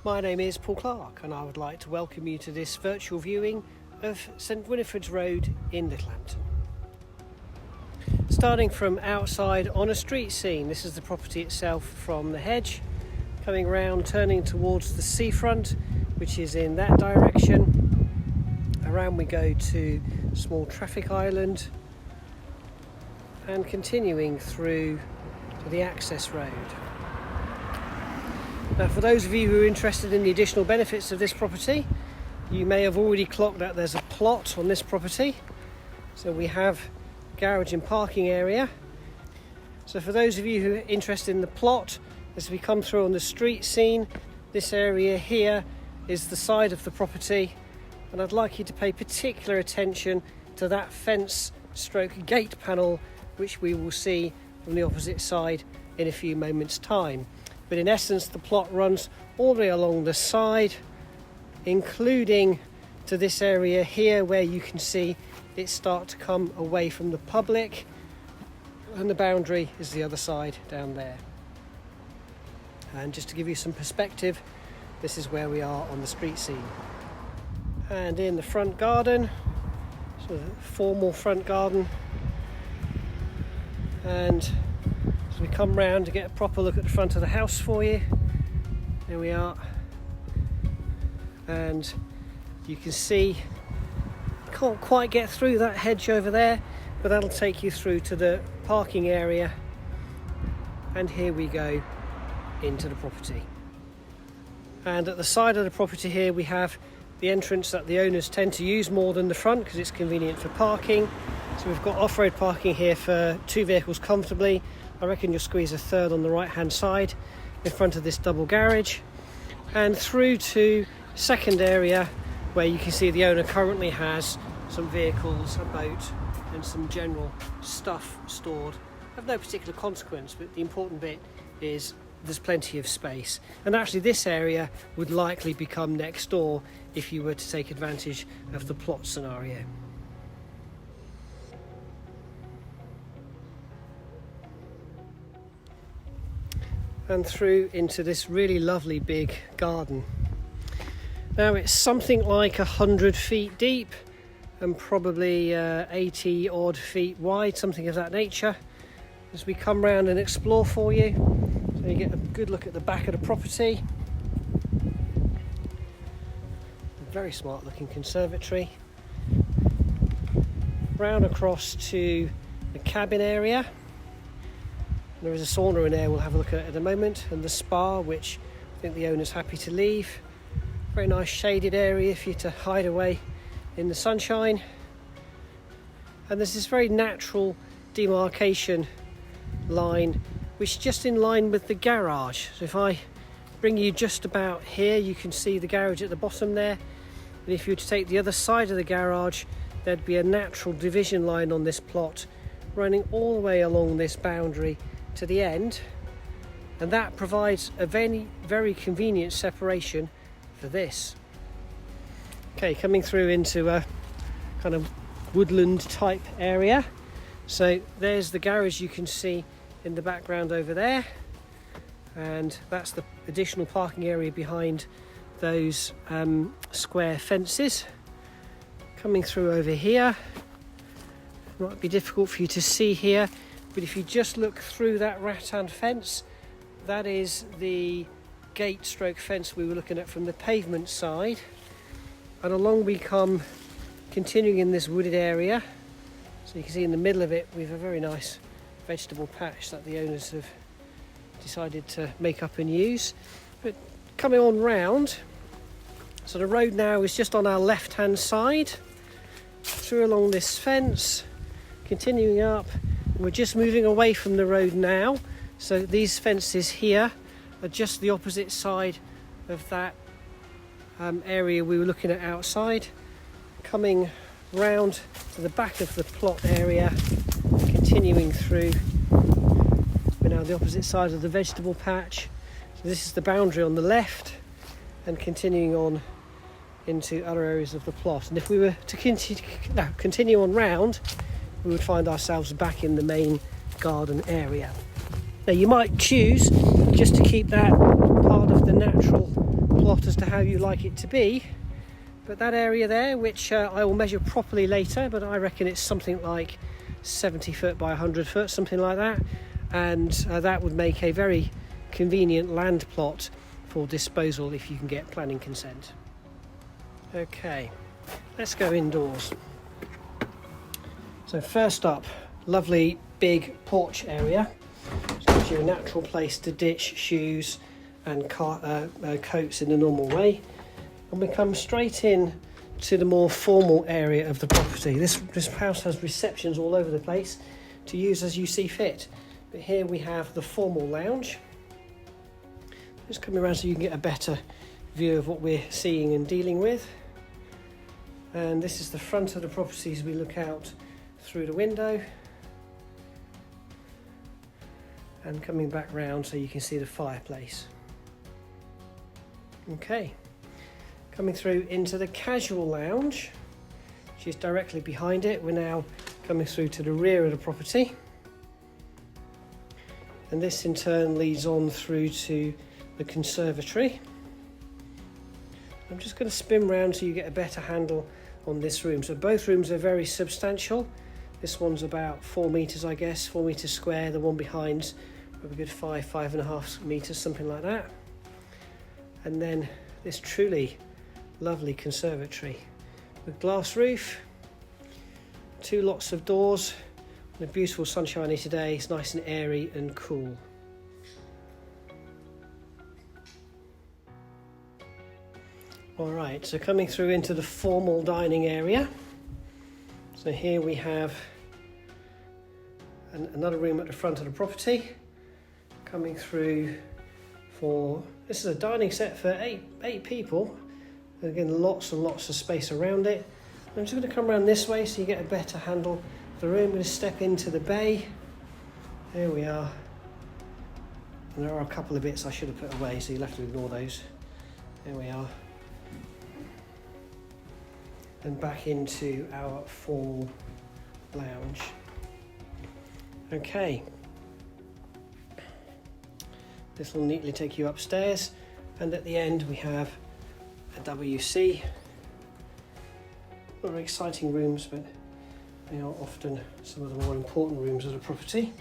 My name is Paul Clarke and I would like to welcome you to this virtual viewing of St Winefrides Rd in Littlehampton. Starting from outside on a street scene, this is the property itself from the hedge, coming round, turning towards the seafront, which is in that direction. Around we go to a small traffic island and continuing through to the access road. Now, for those of you who are interested in the additional benefits of this property, you may have already clocked that there's a plot on this property. So we have garage and parking area. So for those of you who are interested in the plot, as we come through on the street scene, this area here is the side of the property, and I'd like you to pay particular attention to that fence stroke gate panel, which we will see from the opposite side in a few moments' time. But in essence, the plot runs all the way along the side, including to this area here where you can see it start to come away from the public, and the boundary is the other side down there. And just to give you some perspective, this is where we are on the street scene. And in the front garden, sort of formal front garden, and as we come round to get a proper look at the front of the house for you, there we are, and you can see, can't quite get through that hedge over there, but that'll take you through to the parking area, and here we go into the property. And at the side of the property here we have the entrance that the owners tend to use more than the front because it's convenient for parking. So we've got off-road parking here for 2 vehicles comfortably. I reckon you'll squeeze a third on the right hand side in front of this double garage, and through to second area where you can see the owner currently has some vehicles, a boat and some general stuff stored of no particular consequence, but the important bit is there's plenty of space. And actually this area would likely become next door if you were to take advantage of the plot scenario. And through into this really lovely big garden. Now it's something like 100 feet deep and probably 80 odd feet wide, something of that nature. As we come round and explore for you, so you get a good look at the back of the property. A very smart looking conservatory. Round across to the cabin area. There is a sauna in there we'll have a look at a moment, and the spa, which I think the owner's happy to leave. Very nice shaded area for you to hide away in the sunshine. And there's this very natural demarcation line, which is just in line with the garage. So if I bring you just about here, you can see the garage at the bottom there. And if you were to take the other side of the garage, there'd be a natural division line on this plot running all the way along this boundary to the end, and that provides a very convenient separation for this. Okay, coming through into a kind of woodland type area. So there's the garage you can see in the background over there, and that's the additional parking area behind those square fences. Coming through over here, it might be difficult for you to see here, but if you just look through that rattan fence, that is the gate stroke fence we were looking at from the pavement side. And along we come, continuing in this wooded area. So you can see in the middle of it we have a very nice vegetable patch that the owners have decided to make up and use. But coming on round, so the road now is just on our left hand side, through along this fence, continuing up. We're just moving away from the road now, so these fences here are just the opposite side of that area we were looking at outside. Coming round to the back of the plot area, continuing through, we're now on the opposite side of the vegetable patch. So this is the boundary on the left, and continuing on into other areas of the plot. And if we were to continue on round, we would find ourselves back in the main garden area. Now you might choose just to keep that part of the natural plot as to how you like it to be. But that area there, which I will measure properly later, but I reckon it's something like 70 foot by 100 foot, something like that. And that would make a very convenient land plot for disposal if you can get planning consent. Okay, let's go indoors. So first up, lovely big porch area. It gives you a natural place to ditch shoes and coats in the normal way. And we come straight in to the more formal area of the property. This house has receptions all over the place to use as you see fit. But here we have the formal lounge. Just coming around so you can get a better view of what we're seeing and dealing with. And this is the front of the property as we look out through the window. And coming back round so you can see the fireplace. Okay, coming through into the casual lounge, which is directly behind it. We're now coming through to the rear of the property. And this in turn leads on through to the conservatory. I'm just going to spin round so you get a better handle on this room. So both rooms are very substantial. This one's about 4 metres, I guess, 4 metres square. The one behind's probably a good 5.5 metres, something like that. And then this truly lovely conservatory with glass roof, 2 lots of doors, and a beautiful sunshiny today. It's nice and airy and cool. Alright, so coming through into the formal dining area. So here we have another room at the front of the property. Coming through for, this is a dining set for eight people. Again, lots and lots of space around it. I'm just going to come around this way so you get a better handle of the room. I'm going to step into the bay. There we are. And there are a couple of bits I should have put away, so you'll have to ignore those. There we are. And back into our formal lounge. Okay. This will neatly take you upstairs, and at the end we have a WC. Not very exciting rooms, but they are often some of the more important rooms of the property.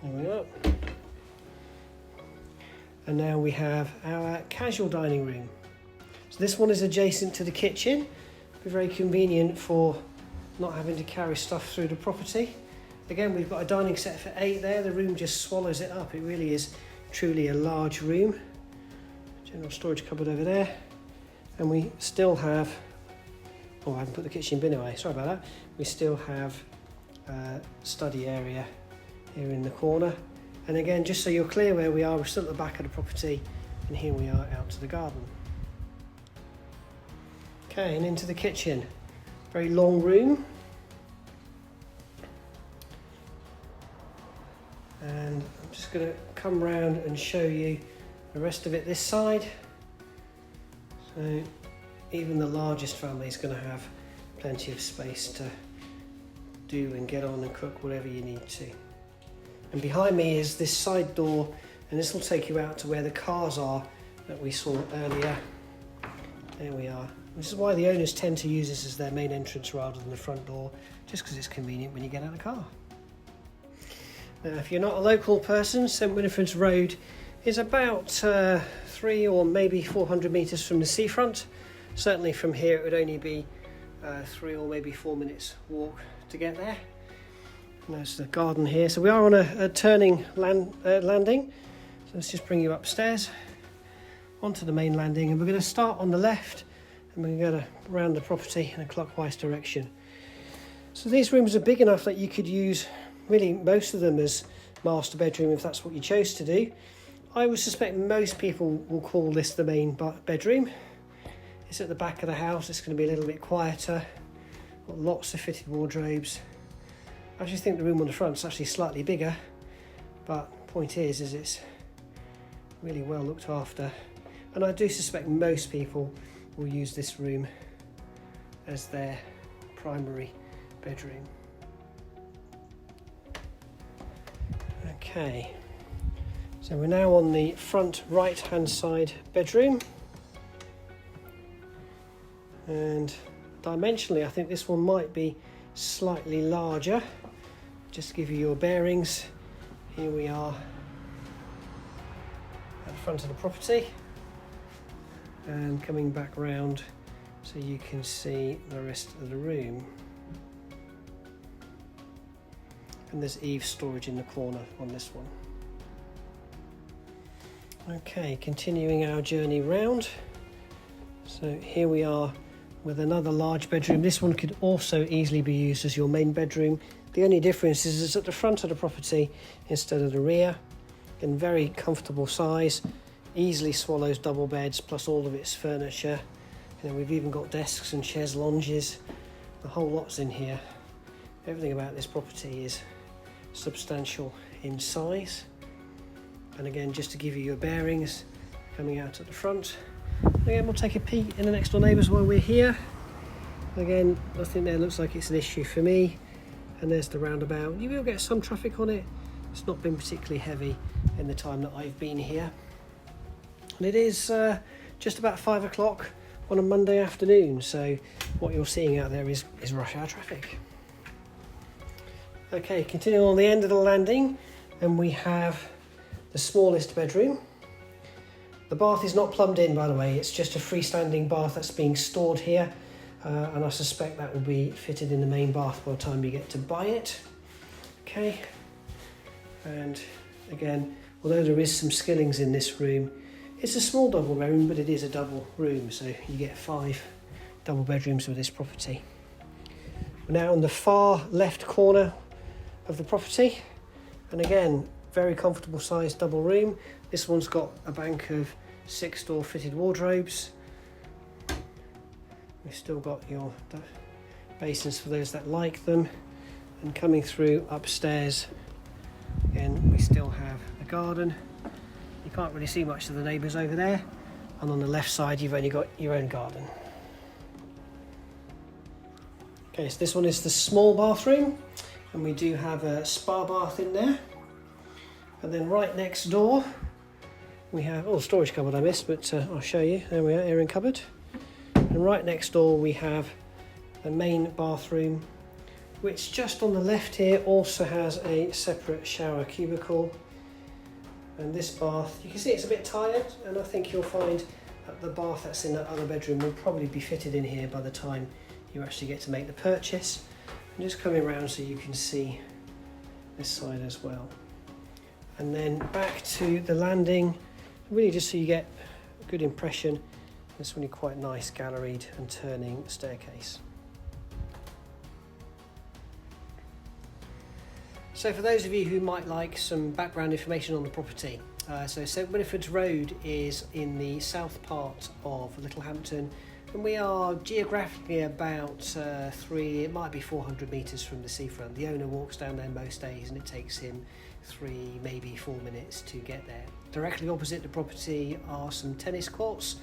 There we are. And now we have our casual dining room. So this one is adjacent to the kitchen. Be very convenient for not having to carry stuff through the property. Again, we've got a dining set for 8 there. The room just swallows it up. It really is truly a large room. General storage cupboard over there. And we still have, oh, I haven't put the kitchen bin away, sorry about that. We still have a study area here in the corner. And again, just so you're clear where we are, we're still at the back of the property, and here we are out to the garden. Okay, and into the kitchen. Very long room. And I'm just going to come round and show you the rest of it this side. So even the largest family is going to have plenty of space to do and get on and cook whatever you need to. And behind me is this side door, and this will take you out to where the cars are that we saw earlier. There we are. This is why the owners tend to use this as their main entrance rather than the front door, just because it's convenient when you get out of the car. Now, if you're not a local person, St Winefrides Rd is about 300 or maybe 400 metres from the seafront. Certainly from here it would only be 3 or maybe 4 minutes walk to get there. And there's the garden here. So we are on a turning landing. So let's just bring you upstairs onto the main landing, and we're going to start on the left and we're going to round the property in a clockwise direction. So these rooms are big enough that you could use really most of them as master bedroom if that's what you chose to do. I would suspect most people will call this the main bedroom. It's at the back of the house. It's going to be a little bit quieter. Got lots of fitted wardrobes. I actually think the room on the front is actually slightly bigger, but the point is it's really well looked after. And I do suspect most people will use this room as their primary bedroom. Okay, so we're now on the front right hand side bedroom. And dimensionally, I think this one might be slightly larger. Just to give you your bearings, here we are at the front of the property, and coming back round so you can see the rest of the room. And there's eave storage in the corner on this one. Okay, continuing our journey round. So here we are with another large bedroom. This one could also easily be used as your main bedroom. The only difference is it's at the front of the property instead of the rear. In very comfortable size, easily swallows double beds plus all of its furniture. You know, we've even got desks and chaise lounges. The whole lot's in here. Everything about this property is substantial in size. And again, just to give you your bearings, coming out at the front. Again, we'll take a peek in the next door neighbours while we're here. Again, nothing there looks like it's an issue for me. And there's the roundabout. You will get some traffic on it. It's not been particularly heavy in the time that I've been here. And it is just about 5 o'clock on a Monday afternoon. So what you're seeing out there is rush hour traffic. Okay, continuing on the end of the landing, and we have the smallest bedroom. The bath is not plumbed in, by the way. It's just a freestanding bath that's being stored here, and I suspect that will be fitted in the main bath by the time you get to buy it. Okay, and again, although there is some skillings in this room, it's a small double bedroom, but it is a double room, so you get 5 double bedrooms with this property. We're now on the far left corner of the property, and again, very comfortable sized double room. This one's got a bank of 6-door fitted wardrobes. We've still got your basins for those that like them. And coming through upstairs, again, we still have a garden. You can't really see much of the neighbours over there. And on the left side, you've only got your own garden. Okay, so this one is the small bathroom. And we do have a spa bath in there. And then right next door, we have, oh, storage cupboard I missed, but I'll show you. There we are, airing cupboard. And right next door, we have the main bathroom, which just on the left here also has a separate shower cubicle. And this bath, you can see it's a bit tired, and I think you'll find that the bath that's in that other bedroom will probably be fitted in here by the time you actually get to make the purchase. And just coming around so you can see this side as well. And then back to the landing, really just so you get a good impression. This really quite nice galleried and turning staircase. So for those of you who might like some background information on the property, so St Winefrides Rd is in the south part of Littlehampton, and we are geographically about it might be 400 metres from the seafront. The owner walks down there most days and it takes him 3, maybe 4 minutes to get there. Directly opposite the property are some tennis courts.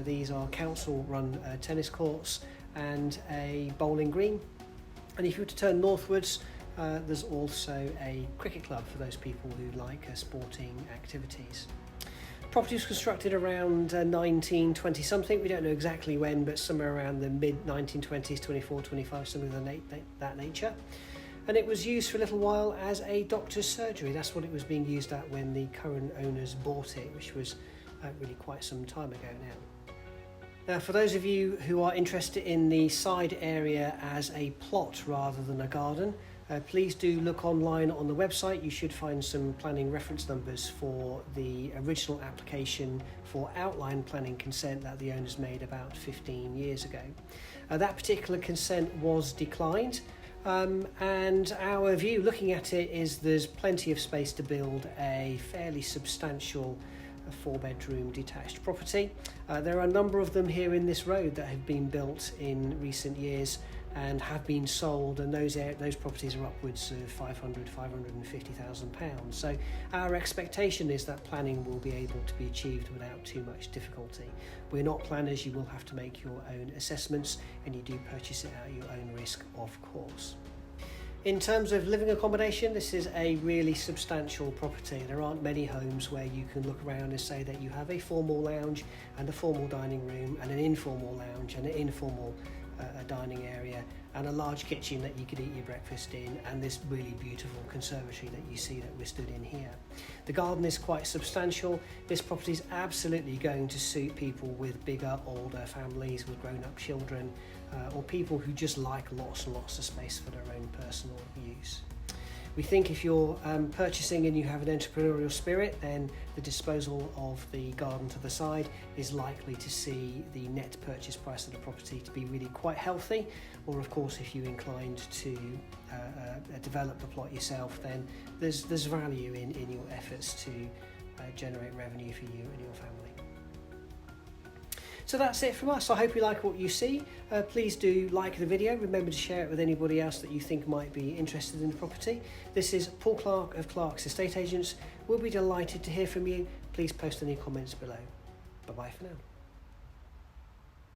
These are council-run tennis courts and a bowling green. And if you were to turn northwards, there's also a cricket club for those people who like sporting activities. Property was constructed around 1920 something. We don't know exactly when, but somewhere around the mid 1920s, 24, 25, something of that nature. And it was used for a little while as a doctor's surgery. That's what it was being used at when the current owners bought it, which was really quite some time ago now. Now, for those of you who are interested in the side area as a plot rather than a garden, please do look online on the website. You should find some planning reference numbers for the original application for outline planning consent that the owners made about 15 years ago. That particular consent was declined, and our view looking at it is there's plenty of space to build a fairly substantial 4-bedroom detached property. There are a number of them here in this road that have been built in recent years and have been sold, and those properties are upwards of £550,000. So our expectation is that planning will be able to be achieved without too much difficulty. We're not planners, you will have to make your own assessments, and you do purchase it at your own risk, of course. In terms of living accommodation, this is a really substantial property. There aren't many homes where you can look around and say that you have a formal lounge and a formal dining room and an informal lounge and an informal dining area and a large kitchen that you could eat your breakfast in, and this really beautiful conservatory that you see that we're stood in here. The garden is quite substantial. This property is absolutely going to suit people with bigger, older families with grown-up children, or people who just like lots and lots of space for their own personal use. We think if you're purchasing and you have an entrepreneurial spirit, then the disposal of the garden to the side is likely to see the net purchase price of the property to be really quite healthy. Or of course, if you're inclined to develop the plot yourself, then there's value in your efforts to generate revenue for you and your family. So that's it from us. I hope you like what you see. Please do like the video. Remember to share it with anybody else that you think might be interested in the property. This is Paul Clarke of Clarke's Estate Agents. We'll be delighted to hear from you. Please post any comments below. Bye-bye for now.